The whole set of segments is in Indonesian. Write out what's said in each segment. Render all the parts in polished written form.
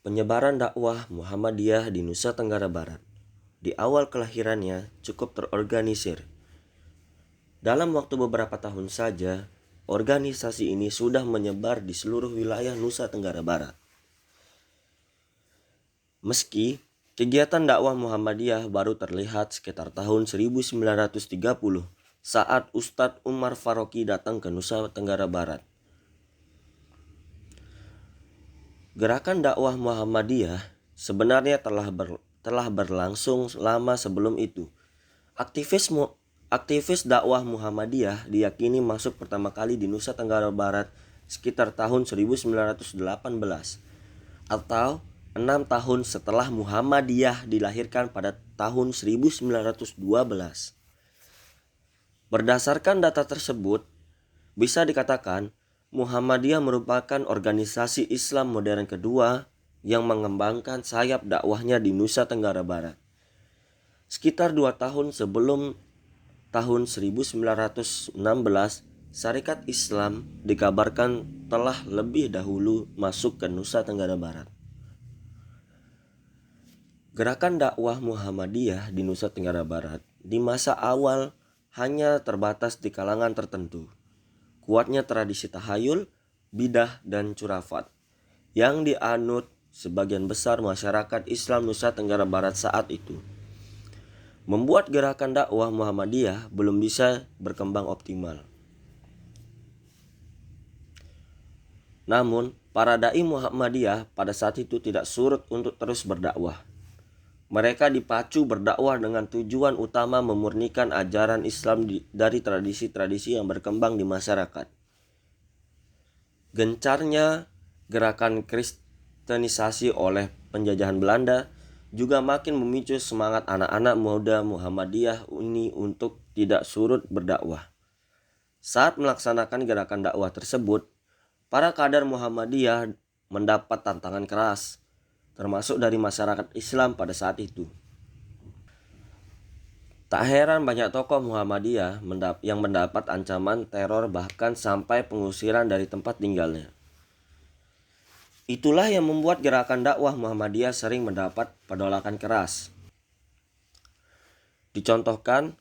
Penyebaran dakwah Muhammadiyah di Nusa Tenggara Barat di awal kelahirannya cukup terorganisir. Dalam waktu beberapa tahun saja, organisasi ini sudah menyebar di seluruh wilayah Nusa Tenggara Barat. Meski kegiatan dakwah Muhammadiyah baru terlihat sekitar tahun 1930 saat Ustadz Umar Faroki datang ke Nusa Tenggara Barat. Gerakan dakwah Muhammadiyah sebenarnya telah berlangsung lama sebelum itu. Aktivis dakwah Muhammadiyah diyakini masuk pertama kali di Nusa Tenggara Barat sekitar tahun 1918 atau 6 tahun setelah Muhammadiyah dilahirkan pada tahun 1912. Berdasarkan data tersebut, bisa dikatakan Muhammadiyah merupakan organisasi Islam modern kedua yang mengembangkan sayap dakwahnya di Nusa Tenggara Barat. Sekitar 2 tahun sebelum tahun 1916, Syarikat Islam dikabarkan telah lebih dahulu masuk ke Nusa Tenggara Barat. Gerakan dakwah Muhammadiyah di Nusa Tenggara Barat di masa awal hanya terbatas di kalangan tertentu. Kuatnya tradisi tahayul, bidah, dan curafat yang dianut sebagian besar masyarakat Islam Nusa Tenggara Barat saat itu membuat gerakan dakwah Muhammadiyah belum bisa berkembang optimal. Namun, para dai Muhammadiyah pada saat itu tidak surut untuk terus berdakwah. Mereka dipacu berdakwah dengan tujuan utama memurnikan ajaran Islam dari tradisi-tradisi yang berkembang di masyarakat. Gencarnya gerakan kristenisasi oleh penjajahan Belanda juga makin memicu semangat anak-anak muda Muhammadiyah ini untuk tidak surut berdakwah. Saat melaksanakan gerakan dakwah tersebut, para kader Muhammadiyah mendapat tantangan keras, termasuk dari masyarakat Islam pada saat itu. Tak heran banyak tokoh Muhammadiyah yang mendapat ancaman teror bahkan sampai pengusiran dari tempat tinggalnya. Itulah yang membuat gerakan dakwah Muhammadiyah sering mendapat penolakan keras. Dicontohkan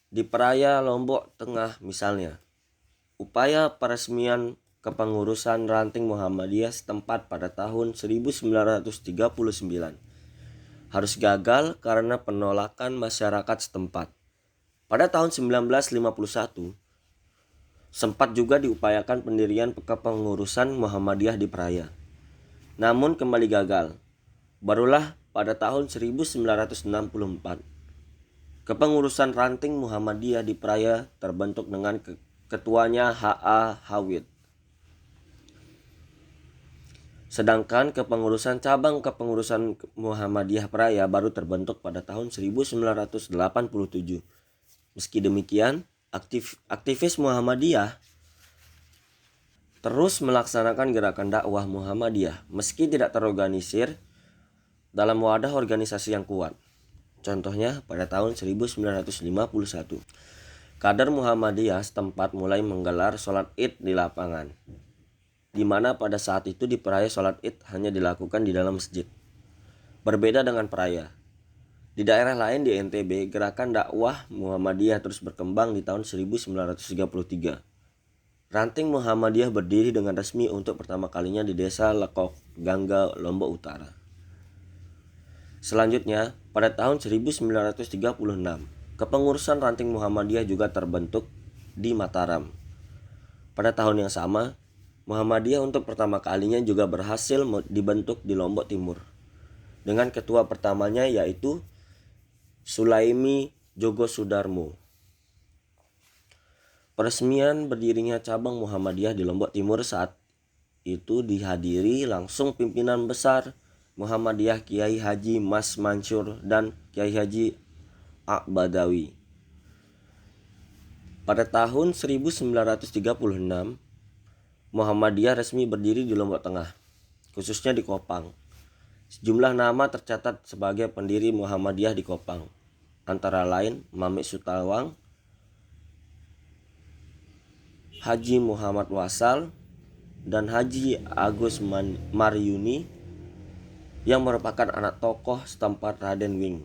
di Peraya Lombok Tengah misalnya, upaya peresmian kepengurusan ranting Muhammadiyah setempat pada tahun 1939 harus gagal karena penolakan masyarakat setempat. Pada tahun 1951 sempat juga diupayakan pendirian kepengurusan Muhammadiyah di Peraya, namun kembali gagal. Barulah pada tahun 1964 kepengurusan ranting Muhammadiyah di Peraya terbentuk dengan ketuanya H.A. Hawid. Sedangkan kepengurusan cabang kepengurusan Muhammadiyah Peraya baru terbentuk pada tahun 1987. Meski demikian, aktivis Muhammadiyah terus melaksanakan gerakan dakwah Muhammadiyah meski tidak terorganisir dalam wadah organisasi yang kuat. Contohnya pada tahun 1951, kader Muhammadiyah setempat mulai menggelar sholat Id di lapangan, di mana pada saat itu di Peraya sholat Id hanya dilakukan di dalam masjid. Berbeda dengan Peraya, di daerah lain di NTB, gerakan dakwah Muhammadiyah terus berkembang di tahun 1933. Ranting Muhammadiyah berdiri dengan resmi untuk pertama kalinya di Desa Lekok, Gangga, Lombok Utara. Selanjutnya, pada tahun 1936, kepengurusan ranting Muhammadiyah juga terbentuk di Mataram. Pada tahun yang sama, Muhammadiyah untuk pertama kalinya juga berhasil dibentuk di Lombok Timur dengan ketua pertamanya yaitu Sulaimi Jogo Sudarmo. Peresmian berdirinya cabang Muhammadiyah di Lombok Timur saat itu dihadiri langsung pimpinan besar Muhammadiyah Kiai Haji Mas Mansur dan Kiai Haji Badawi. Pada tahun 1936, Muhammadiyah resmi berdiri di Lombok Tengah, khususnya di Kopang. Sejumlah nama tercatat sebagai pendiri Muhammadiyah di Kopang, antara lain Mamik Sutawang, Haji Muhammad Wasal, dan Haji Agus Maryuni. yang merupakan anak tokoh setempat Raden Wing.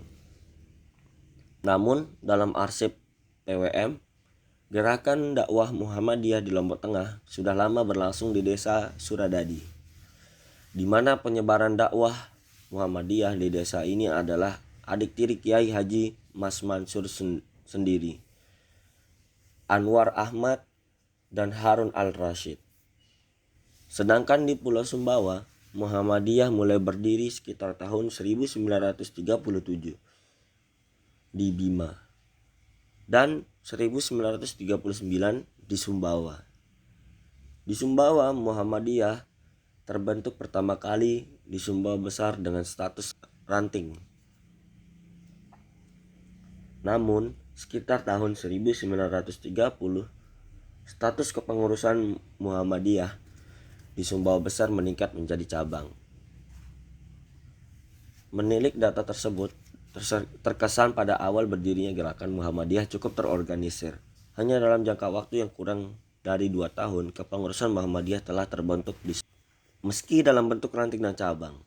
Namun dalam arsip PWM, gerakan dakwah Muhammadiyah di Lombok Tengah sudah lama berlangsung di desa Suradadi, di mana penyebaran dakwah Muhammadiyah di desa ini adalah adik tiri Kiai Haji Mas Mansur sendiri, Anwar Ahmad, dan Harun al-Rashid. Sedangkan di Pulau Sumbawa, Muhammadiyah mulai berdiri sekitar tahun 1937 di Bima dan 1939 di Sumbawa. Di Sumbawa, Muhammadiyah terbentuk pertama kali di Sumbawa Besar dengan status ranting. Namun, sekitar tahun 1930, status kepengurusan Muhammadiyah di Sumbawa Besar meningkat menjadi cabang. Menilik data tersebut, terkesan pada awal berdirinya gerakan Muhammadiyah cukup terorganisir. Hanya dalam jangka waktu yang kurang dari 2 tahun, kepengurusan Muhammadiyah telah terbentuk meski dalam bentuk ranting dan cabang.